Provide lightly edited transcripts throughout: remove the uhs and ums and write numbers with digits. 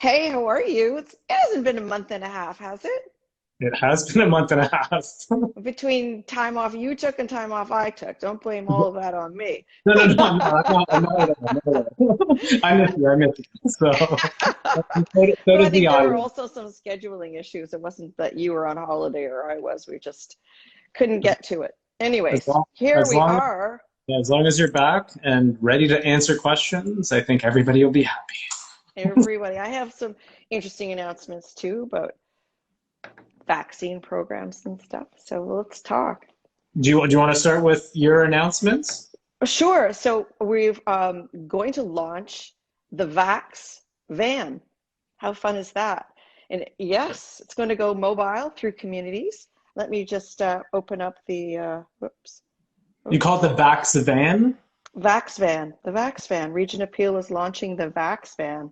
Hey, how are you? It hasn't been a month and a half, has it? It has been a month and a half. Between time off you took and time off I took. Don't blame all of that on me. No, no, no, no, not at all. Not at all. I miss you. I miss you. So But I does the think there were audience. also some scheduling issues. It wasn't that you were on holiday or I was. We just couldn't get to it. As Anyways, long, here as we long, are. as long as you're back and ready to answer questions, I think everybody will be happy. Everybody, I have some interesting announcements too about vaccine programs and stuff. So let's talk. Do you want to start with your announcements? Sure. So we're going to launch the Vax van. How fun is that? And yes, it's going to go mobile through communities. Let me just open up the whoops, You call it the Vax van? Vax van. The Vax van. Region Appeal is launching the Vax van.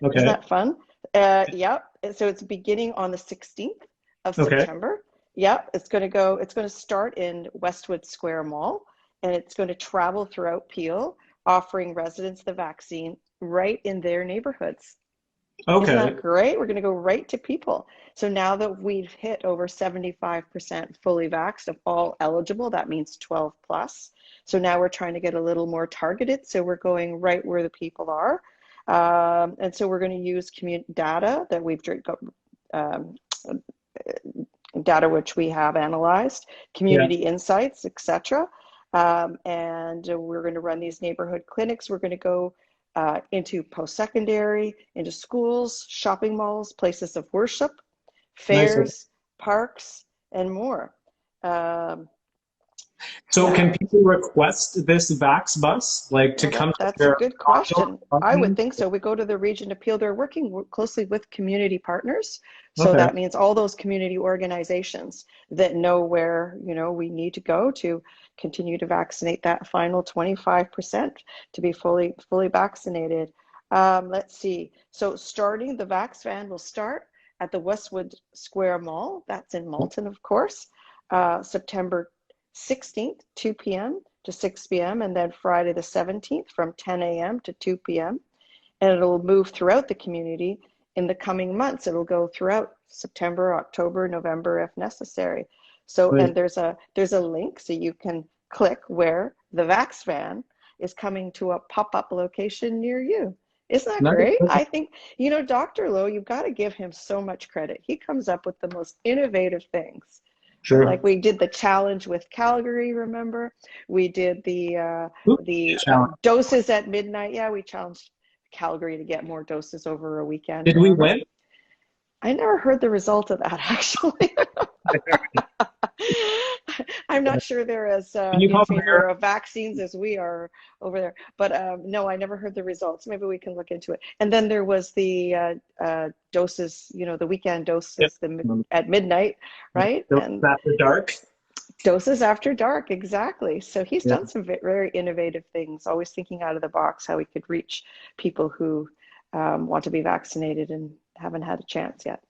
Isn't Okay. that fun? Yep. So it's beginning on the 16th of Okay. September. Yep. It's going to start in Westwood Square Mall and it's going to travel throughout Peel, offering residents the vaccine right in their neighborhoods. Isn't Okay. that great? We're going to go right to people. So now that we've hit over 75% fully vaxxed of all eligible, that means 12 plus. So now we're trying to get a little more targeted. So we're going right where the people are. And so we're going to use community data that we've got, um, data which we have analyzed, Yeah. community insights, etc. And we're going to run these neighborhood clinics. We're going to go into post-secondary, into schools, shopping malls, places of worship, Nice. fairs, parks, and more. Um, So can yeah, people request this Vax bus, like to well, come to that's a their good condo? question. I would think so. We go to the Region Appeal. They're working closely with community partners. So Okay. that means all those community organizations that know where, we need to go to continue to vaccinate that final 25% to be fully vaccinated. Let's see. So starting the Vax van will start at the Westwood Square Mall. That's in Malton, of course, September 16th, 2 p.m. to 6 p.m. and then Friday the 17th from 10 a.m. to 2 p.m. And it'll move throughout the community in the coming months. It'll go throughout September, October, November if necessary. So, Great. and there's a link so you can click where the Vax van is coming to a pop-up location near you. Isn't that Nice. great? I think, Dr. Lowe, you've got to give him so much credit. He comes up with the most innovative things. True. Like we did the challenge with Calgary, remember? We did the Ooh, the challenge. doses at midnight. Yeah, we challenged Calgary to get more doses over a weekend, Did we remember? win? I never heard the result of that actually. I'm not sure they're as Can you in call favor Mayor? of vaccines as we are over there. But no, I never heard the results. Maybe we can look into it. And then there was the doses, the weekend Yep. doses at midnight, right? So And after dark. doses after dark, exactly. So he's Yeah. done some very innovative things, always thinking out of the box how he could reach people who want to be vaccinated and haven't had a chance yet.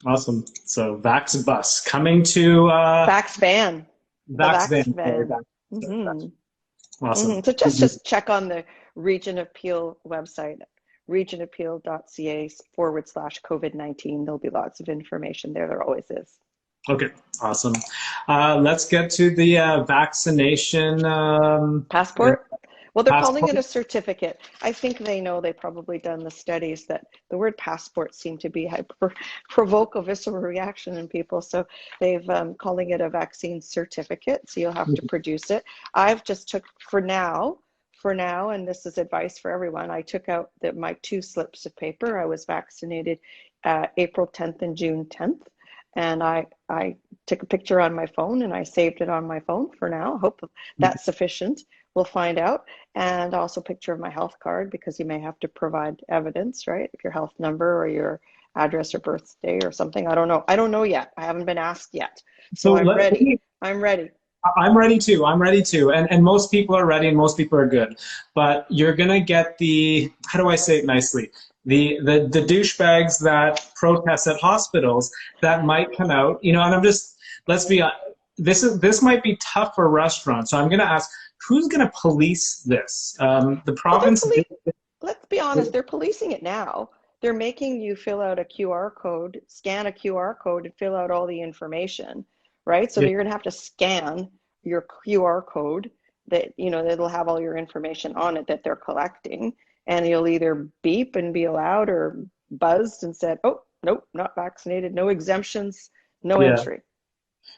Awesome. So Vax bus coming to Vax van, the Vax Vax van. Sorry, van. Vax. hmm Awesome. So just check on the Region Appeal website, regionappeal.ca/COVID-19. There'll be lots of information there. There always is. Okay. Awesome. Let's get to the vaccination Passport? Well, they're calling passport. it a certificate. I think they know they've probably done the studies that the word passport seemed to be provoke a visceral reaction in people. So they've calling it a vaccine certificate. So you'll have to produce it. I've just took for now, and this is advice for everyone. I took out my two slips of paper. I was vaccinated April 10th and June 10th. And I took a picture on my phone and I saved it on my phone for now. Hope that's sufficient. We'll find out. And also a picture of my health card because you may have to provide evidence, right? Your health number or your address or birthday or something. I don't know. I don't know yet. I haven't been asked yet. So So I'm let ready. me I'm ready. I'm ready too. I'm ready too. And most people are ready and most people are good. But you're gonna get the, how do I say it nicely? The douchebags that protest at hospitals that might come out, and I'm just, let's be honest, this might be tough for restaurants. So I'm gonna ask, who's gonna police this? The Well, province. let's be honest, they're policing it now. they're making you fill out a QR code, scan a QR code and fill out all the information, right? So Yeah. you're going to have to scan your QR code that, you know, that'll have all your information on it that they're collecting. And you'll either beep and be allowed or buzzed and said, oh, nope, not vaccinated, no exemptions, no Yeah. entry,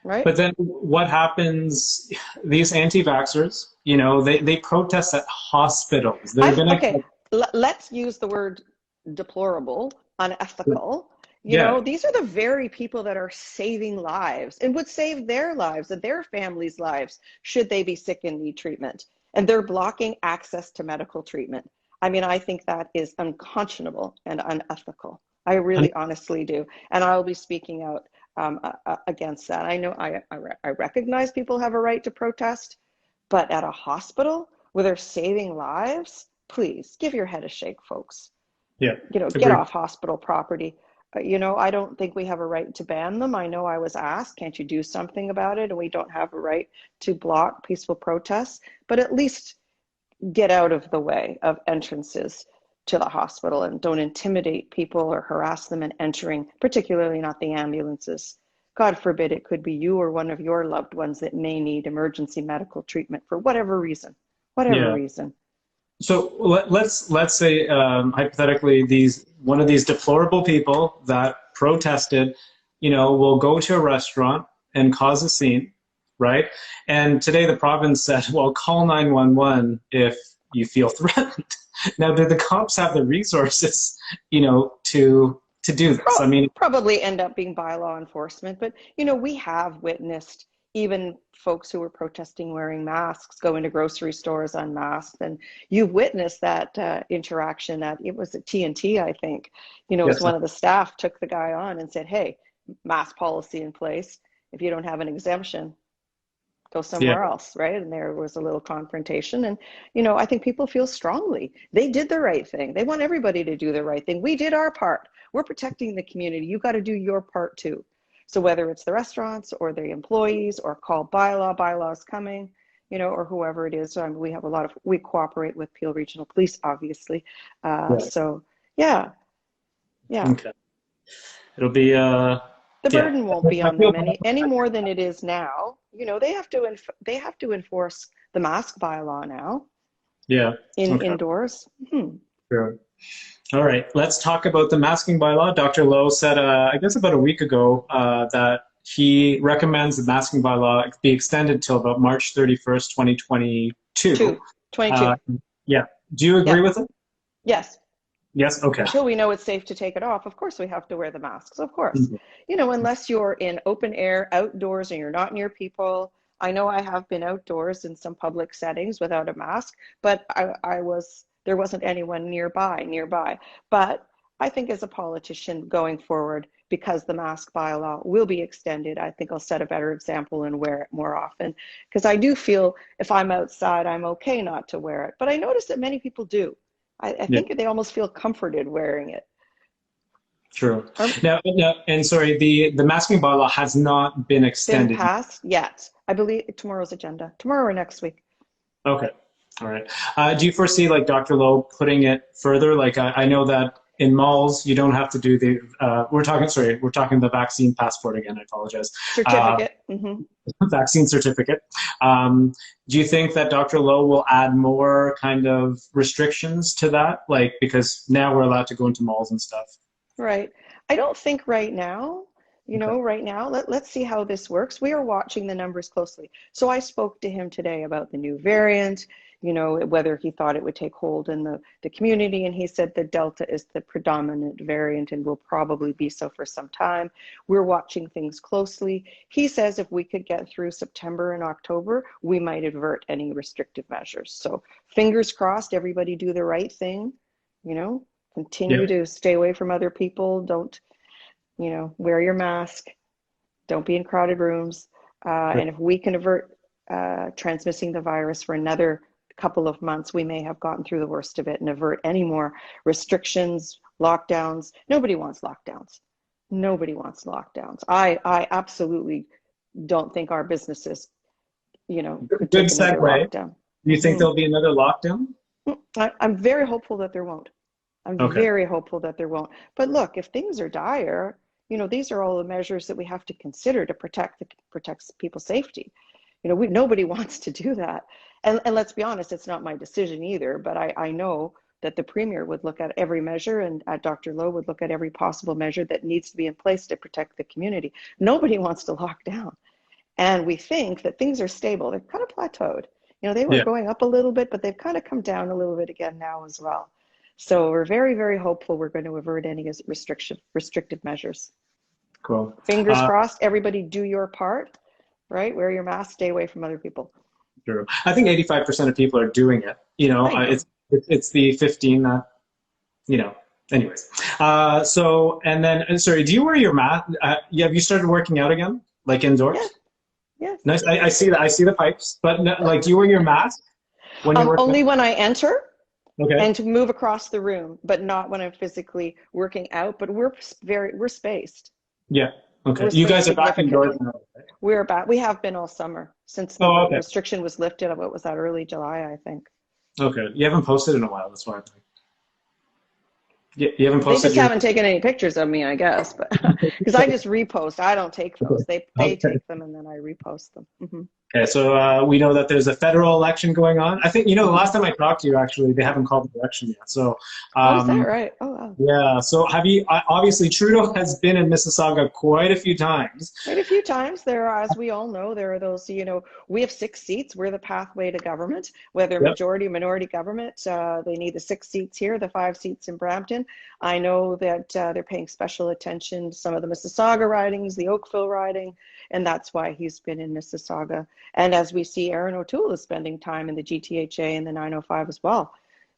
right? But then what happens, these anti-vaxxers, you know, they protest at hospitals. They're going to, Okay, let's use the word deplorable, unethical. You yeah, know, these are the very people that are saving lives and would save their lives and their families' lives should they be sick and need treatment. And they're blocking access to medical treatment. I mean, I think that is unconscionable and unethical. I really honestly do. And I'll be speaking out against that. I know I recognize people have a right to protest, but at a hospital where they're saving lives, please give your head a shake, folks. yeah, You know, get agreed. off hospital property. You know, I don't think we have a right to ban them. I know I was asked, can't you do something about it? And we don't have a right to block peaceful protests, but at least get out of the way of entrances to the hospital and don't intimidate people or harass them in entering, particularly not the ambulances. God forbid it could be you or one of your loved ones that may need emergency medical treatment for whatever reason, whatever Yeah. reason. So let's say hypothetically one of these deplorable people that protested, you know, will go to a restaurant and cause a scene, right? And today the province said, well, call 911 if you feel threatened. Now, do the cops have the resources, you know, to do this? I mean, Probably end up being bylaw enforcement, but you know, we have witnessed even folks who were protesting wearing masks go into grocery stores unmasked, and you've witnessed that interaction at, it was at TNT, I think, you know, as yes, one of the staff took the guy on and said, hey, mask policy in place, if you don't have an exemption, go yeah, somewhere else, right? And there was a little confrontation. And, you know, I think people feel strongly. They did the right thing. They want everybody to do the right thing. We did our part. We're protecting the community. You got to do your part too. So whether it's the restaurants or the employees or call bylaw's coming, you know, or whoever it is. We have we cooperate with Peel Regional Police, obviously. yeah. So yeah, yeah. Okay. It'll be The yeah. burden won't be I on feel them any more than it is now. You know, they have to enforce the mask bylaw now yeah. Okay. indoors. Sure. All right, let's talk about the masking bylaw. Dr. Lowe said, I guess about a week ago, that he recommends the masking bylaw be extended till about March 31st, 2022. 22. Yeah. Do you agree Yeah. with it? Yes. Yes. Okay. Until we know it's safe to take it off, of course we have to wear the masks, of course. Mhm. You know, unless you're in open air, outdoors, and you're not near people. I know I have been outdoors in some public settings without a mask, but there wasn't anyone nearby. But I think as a politician going forward, because the mask bylaw will be extended, I think I'll set a better example and wear it more often. Because I do feel if I'm outside, I'm okay not to wear it. But I notice that many people do. I Yeah. think they almost feel comforted wearing it. True. Now, and sorry, the masking bylaw has not been Been extended. passed yet. I believe tomorrow's agenda, tomorrow or next week. Okay. All right. Do you foresee, like Dr. Lowe, putting it further? Like I know that in malls you don't have to do the. We're talking the vaccine passport again. I apologize. Certificate. Vaccine certificate. Do you think that Dr. Lowe will add more kind of restrictions to that? Like, because now we're allowed to go into malls and stuff. Right. I don't think right now, you know, Okay. right now, let's see how this works. We are watching the numbers closely. So I spoke to him today about the new variant, you know, whether he thought it would take hold in the community. And he said the Delta is the predominant variant and will probably be so for some time. We're watching things closely. He says if we could get through September and October, we might avert any restrictive measures. So fingers crossed, everybody do the right thing, you know, continue to stay away from other people. Don't, you know, wear your mask. Don't be in crowded rooms. And if we can avert transmitting the virus for another couple of months, we may have gotten through the worst of it and avert any more restrictions, lockdowns. Nobody wants lockdowns. Nobody wants lockdowns. I absolutely don't think our businesses, you know, could Good take another segue. lockdown. Do you think there'll be another lockdown? I'm very hopeful that there won't. I'm Okay. very hopeful that there won't. But look, if things are dire, these are all the measures that we have to consider to protect people's safety. Nobody wants to do that. And let's be honest, it's not my decision either, but I know that the Premier would look at every measure, and Dr. Lowe would look at every possible measure that needs to be in place to protect the community. Nobody wants to lock down. And we think that things are stable. They've kind of plateaued. They were Yeah. going up a little bit, but they've kind of come down a little bit again now as well. So we're very, very hopeful we're going to avert any restrictive measures. Cool. Fingers crossed, everybody do your part, right? Wear your mask, stay away from other people. True. I think 85% of people are doing it. It's the 15 that, anyways. Sorry, do you wear your mask? Have you started working out again? Like indoors? Yeah. Nice. I see that. I see the pipes. But like, do you wear your mask when you work only out? when I enter. Okay. And to move across the room, but not when I'm physically working out. But we're spaced. Yeah. Okay. You guys are back indoors now, right? We're back. We have been all summer since the restriction was lifted. What was that? Early July, I think. Okay. You haven't posted in a while. That's why I think. You haven't posted. They just haven't taken any pictures of me, I guess, but because I just repost. I don't take those. They take them and then I repost them. Mm-hmm. Okay, so we know that there's a federal election going on. I think, the last time I talked to you, actually, they haven't called the election yet. So, is that right? Oh, wow. Yeah, so obviously Trudeau has been in Mississauga quite a few times. Quite a few times. As we all know, there are those, we have 6 seats. We're the pathway to government, whether majority or minority government. They need the 6 seats here, the 5 seats in Brampton. I know that they're paying special attention to some of the Mississauga ridings, the Oakville riding, and that's why he's been in Mississauga. And as we see, Aaron O'Toole is spending time in the GTHA and the 905 as well.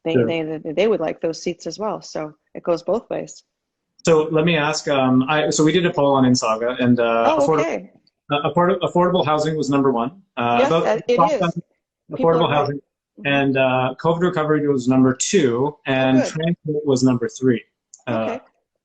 They would like those seats as well. So it goes both ways. So let me ask, so we did a poll on Mississauga, and affordable housing was number 1. Yes, it is. Affordable housing. And COVID recovery was number 2, and transit was number 3. Okay.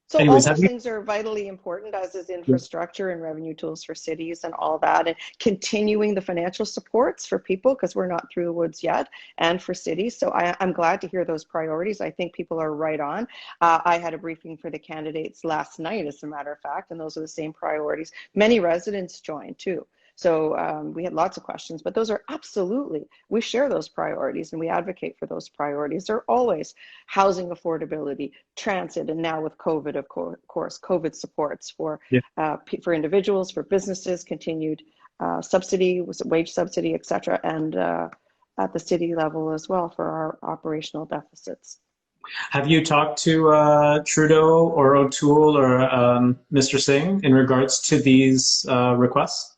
So all those things are vitally important, as is infrastructure and revenue tools for cities and all that, and continuing the financial supports for people, because we're not through the woods yet, and for cities. So I'm glad to hear those priorities. I think people are right on. I had a briefing for the candidates last night, as a matter of fact, and those are the same priorities. Many residents joined too. So we had lots of questions, but those are absolutely, we share those priorities and we advocate for those priorities. They're always housing affordability, transit, and now with COVID, of course, COVID supports for individuals, for businesses, continued subsidy, wage subsidy, et cetera, and at the city level as well for our operational deficits. Have you talked to Trudeau or O'Toole or Mr. Singh in regards to these requests?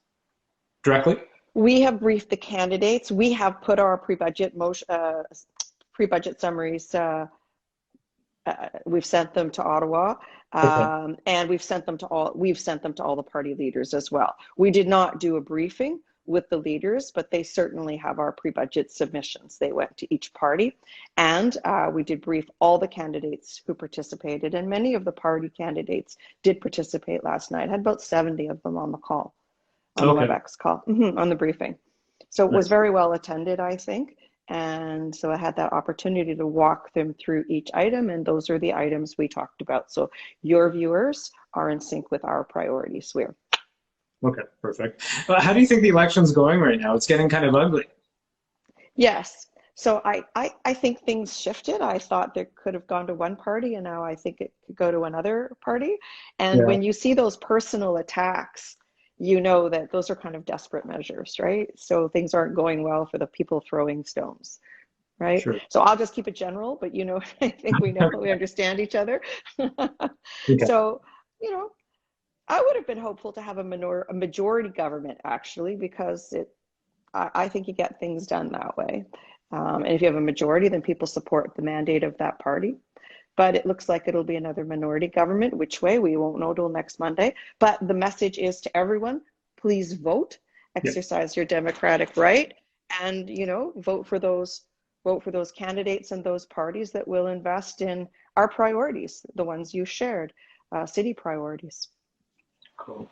Directly? We have briefed the candidates. We have put our pre-budget summaries. We've sent them to Ottawa, and we've sent them to all the party leaders as well. We did not do a briefing with the leaders, but they certainly have our pre-budget submissions. They went to each party, and we did brief all the candidates who participated, and many of the party candidates did participate last night. I had about 70 of them on the call. On the WebEx call, on the briefing. So it was very well attended, I think. And so I had that opportunity to walk them through each item, and those are the items we talked about. So your viewers are in sync with our priorities, Weir. Okay, perfect. How do you think the election's going right now? It's getting kind of ugly. Yes. So I think things shifted. I thought they could have gone to one party, and now I think it could go to another party. And when you see those personal attacks, you know that those are kind of desperate measures, right? So things aren't going well for the people throwing stones, right? Sure. So I'll just keep it general, but I think we understand each other. So, I would have been hopeful to have a majority government, actually, because I think you get things done that way. And if you have a majority, then people support the mandate of that party. But it looks like it'll be another minority government. Which way, we won't know till next Monday. But the message is to everyone, please vote, exercise your democratic right, and vote for those candidates and those parties that will invest in our priorities, the ones you shared, city priorities. Cool.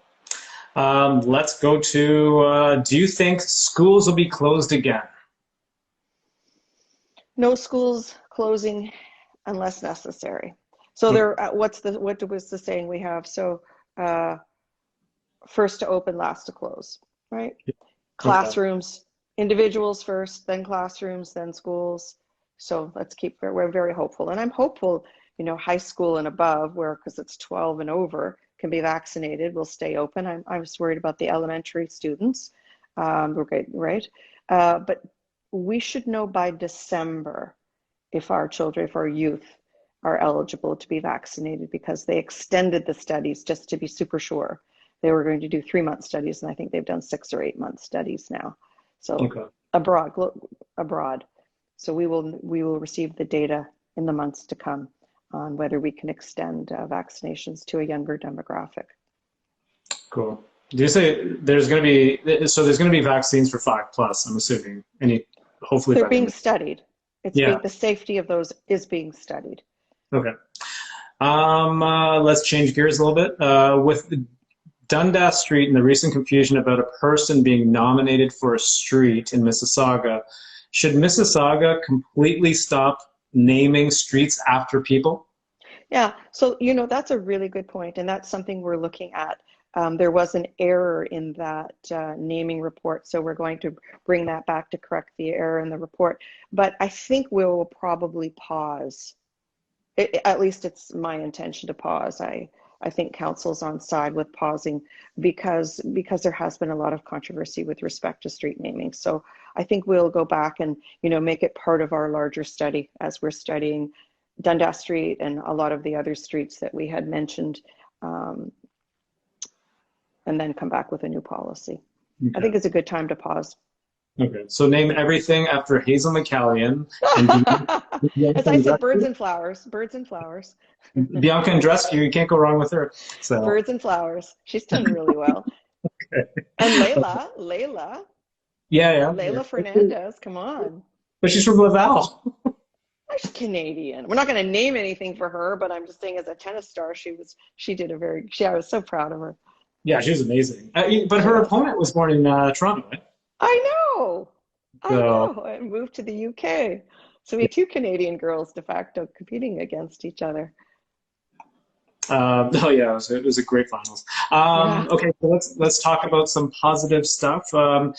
Let's go to, do you think schools will be closed again? No schools closing unless necessary. So there, what was the saying we have? So first to open, last to close, right? Classrooms, individuals first, then classrooms, then schools. So let's keep, we're very hopeful. And I'm hopeful, you know, high school and above, where, because it's 12 and over, can be vaccinated, will stay open. I was worried about the elementary students, right? But we should know by December if our children, if our youth are eligible to be vaccinated, because they extended the studies just to be super sure. They were going to do 3-month studies, and I think they've done 6 or 8 month studies now. So abroad. So we will receive the data in the months to come on whether we can extend vaccinations to a younger demographic. Cool. Do you say there's going to be, so there's going to be vaccines for 5+, I'm assuming, and hopefully they're being studied. It's being, the safety of those is being studied. Okay. Let's change gears a little bit. With Dundas Street and the recent confusion about a person being nominated for a street in Mississauga, should Mississauga completely stop naming streets after people? Yeah, so, you know, that's a really good point, and that's something we're looking at. There was an error in that naming report, so we're going to bring that back to correct the error in the report. But I think we'll probably pause. At least it's my intention to pause. I think council's on side with pausing because there has been a lot of controversy with respect to street naming. So I think we'll go back and, you know, make it part of our larger study as we're studying Dundas Street and a lot of the other streets that we had mentioned, and then come back with a new policy. Okay. I think it's a good time to pause. Okay, so name everything after Hazel McCallion. As I said, birds and flowers, birds and flowers. Bianca Andreescu, you can't go wrong with her. So. Birds and flowers. She's done really well. Okay. And Layla. Yeah. Layla Fernandez, come on. But she's from Laval. She's Canadian. We're not going to name anything for her, but I'm just saying, as a tennis star, I was so proud of her. Yeah, she was amazing. But her opponent was born in Toronto, right? I know. And moved to the UK. So we had 2 Canadian girls de facto competing against each other. It was a great finals. Okay, so let's talk about some positive stuff. So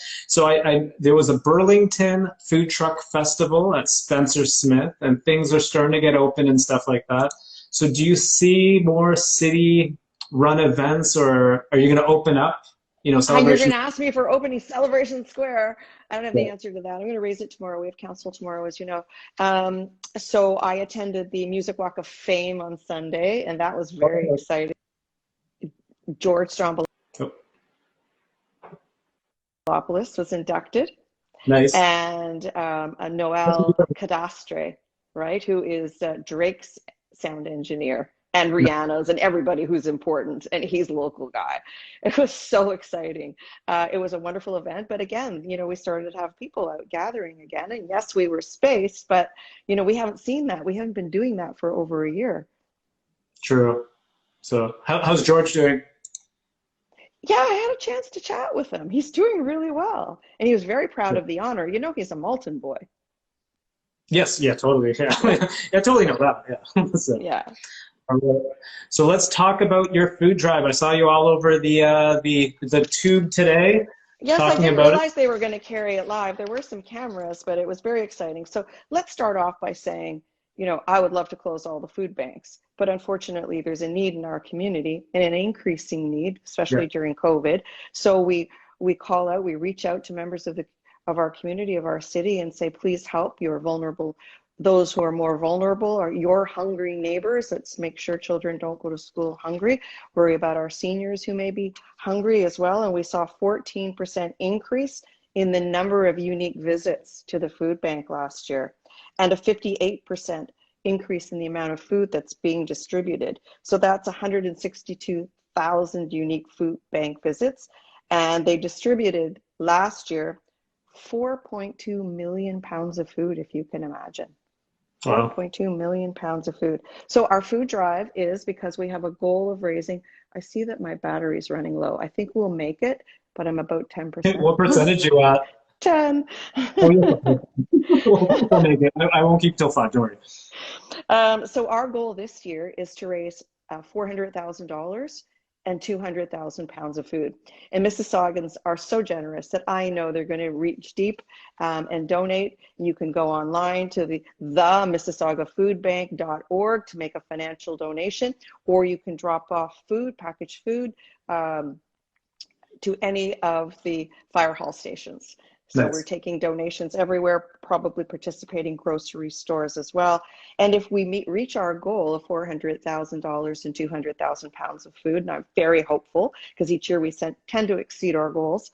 there was a Burlington food truck festival at Spencer Smith, and things are starting to get open and stuff like that. So do you see more city-run events, or are you going to open up? You know, you're going to ask me for opening Celebration Square. I don't have the answer to that. I'm going to raise it tomorrow. We have council tomorrow, as you know. So I attended the Music Walk of Fame on Sunday, and that was very exciting. George Stroumboulopoulos was inducted. Nice. And Noel Cadastre, right, who is Drake's sound engineer. And Rihanna's and everybody who's important, and he's a local guy. It was so exciting. It was a wonderful event, but again, you know, we started to have people out gathering again, and yes, we were spaced, but you know, we haven't seen that. We haven't been doing that for over a year. True. So how's George doing? Yeah, I had a chance to chat with him. He's doing really well, and he was very proud of the honor. You know, he's a Malton boy. Yes, yeah, totally. Yeah, I totally know that. Yeah. So. Yeah. So let's talk about your food drive. I saw you all over the tube today. Yes, I didn't realize they were going to carry it live. There were some cameras, but it was very exciting. So let's start off by saying, you know, I would love to close all the food banks, but unfortunately there's a need in our community, and an increasing need, especially during COVID. So we call out, we reach out to members of our community, of our city, and say, please help your vulnerable. Those who are more vulnerable are your hungry neighbors. Let's make sure children don't go to school hungry. Worry about our seniors who may be hungry as well. And we saw 14% increase in the number of unique visits to the food bank last year, and a 58% increase in the amount of food that's being distributed. So that's 162,000 unique food bank visits. And they distributed last year 4.2 million pounds of food, if you can imagine. 4.2 million pounds of food. So our food drive is, because we have a goal of raising, I see that my battery is running low. I think we'll make it, but I'm about 10%. What percentage you at? 10. We'll make it. I won't keep till 5, don't worry. So our goal this year is to raise $400,000 and 200,000 pounds of food. And Mississaugas are so generous that I know they're going to reach deep and donate. You can go online to the mississaugafoodbank.org to make a financial donation, or you can drop off food, packaged food, to any of the fire hall stations. So Nice. we're taking donations everywhere, probably participating grocery stores as well. And if we reach our goal of $400,000 and 200,000 pounds of food, and I'm very hopeful because each year we tend to exceed our goals,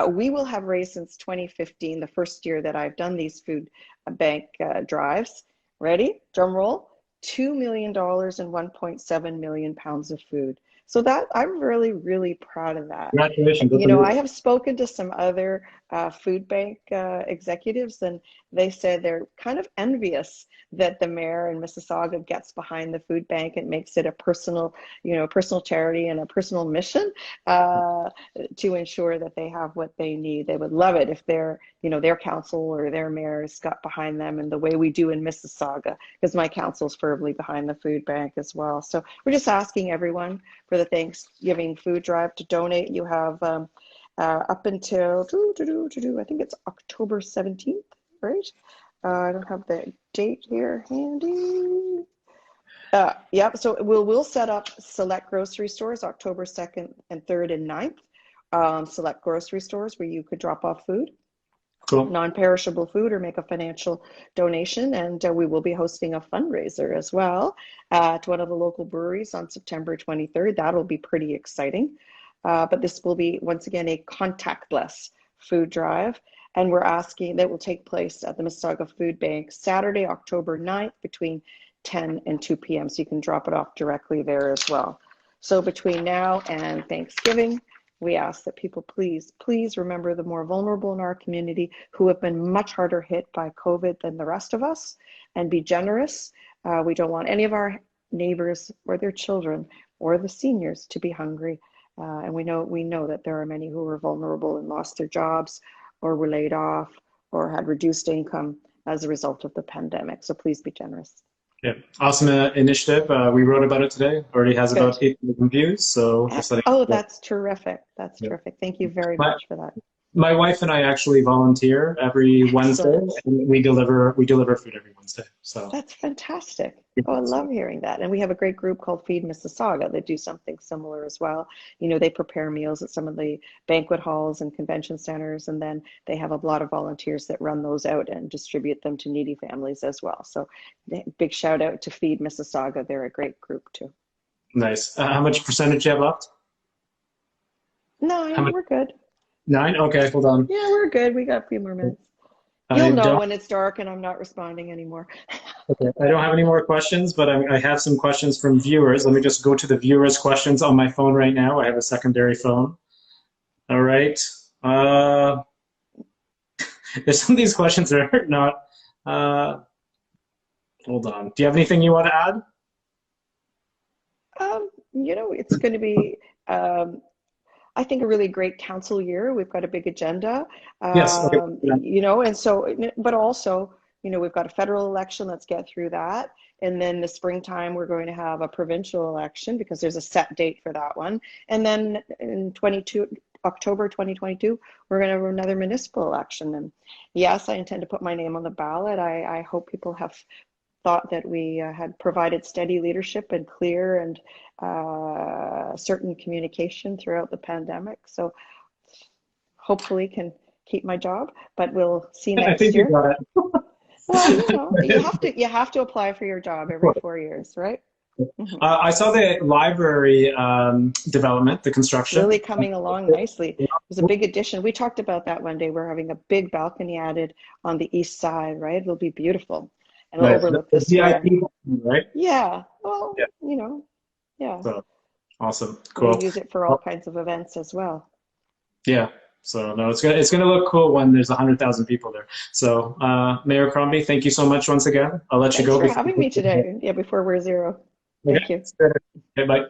we will have raised since 2015, the first year that I've done these food bank drives. Ready? Drum roll. $2 million and 1.7 million pounds of food. So that I'm really, really proud of that. Congratulations. You know, I have spoken to some other food bank executives, and they said they're kind of envious that the mayor in Mississauga gets behind the food bank and makes it a personal, personal charity and a personal mission to ensure that they have what they need. They would love it if their council or their mayors got behind them in the way we do in Mississauga, because my council's firmly behind the food bank as well. So we're just asking everyone for the Thanksgiving food drive to donate. You have up until, I think it's October 17th, right? I don't have the date here handy. Yep, so we'll set up select grocery stores October 2nd and 3rd and 9th. Select grocery stores where you could drop off food. Cool. Non-perishable food, or make a financial donation. And we will be hosting a fundraiser as well at one of the local breweries on September 23rd. That'll be pretty exciting. But this will be, once again, a contactless food drive. And we're asking that will take place at the Mississauga Food Bank Saturday, October 9th between 10 and 2 p.m. So you can drop it off directly there as well. So between now and Thanksgiving, we ask that people please remember the more vulnerable in our community who have been much harder hit by COVID than the rest of us, and be generous. We don't want any of our neighbors or their children or the seniors to be hungry. And we know that there are many who are vulnerable and lost their jobs or were laid off or had reduced income as a result of the pandemic. So please be generous. Yeah, awesome initiative. We wrote about it today. Already has Good. about 8 million views. So that's terrific. That's terrific. Thank you very much for that. My wife and I actually volunteer every Wednesday, and we deliver food every Wednesday. So that's fantastic. Oh, I love hearing that. And we have a great group called Feed Mississauga that do something similar as well. They prepare meals at some of the banquet halls and convention centers, and then they have a lot of volunteers that run those out and distribute them to needy families as well. So big shout out to Feed Mississauga. They're a great group too. Nice. How much percentage do you have left? 9, we're good. 9? Okay, hold on. Yeah, we're good. We got a few more minutes. You'll know when it's dark and I'm not responding anymore. Okay, I don't have any more questions, but I have some questions from viewers. Let me just go to the viewers' questions on my phone right now. I have a secondary phone. All right. There's some of these questions that are not. Hold on. Do you have anything you want to add? It's going to be. I think a really great council year. We've got a big agenda, yes, okay. And so, but also, we've got a federal election. Let's get through that. And then the springtime, we're going to have a provincial election because there's a set date for that one. And then in October 2022, we're going to have another municipal election. And yes, I intend to put my name on the ballot. I hope people have thought that we had provided steady leadership and clear and certain communication throughout the pandemic. So hopefully can keep my job, but we'll see next year. You got it. Well, you have to apply for your job every 4 years, right? Mm-hmm. I saw the library development, the construction. Really coming along nicely. It was a big addition. We talked about that one day. We're having a big balcony added on the east side, right? It'll be beautiful. And it'll overlook the square. Right? Yeah. Well, yeah. So, awesome. Cool. We use it for all kinds of events as well. Yeah. So no, it's gonna look cool when there's 100,000 people there. So Mayor Crombie, thank you so much once again. I'll let you go. Thanks for having me today. Yeah, before we're 0. Thank you. Okay, bye.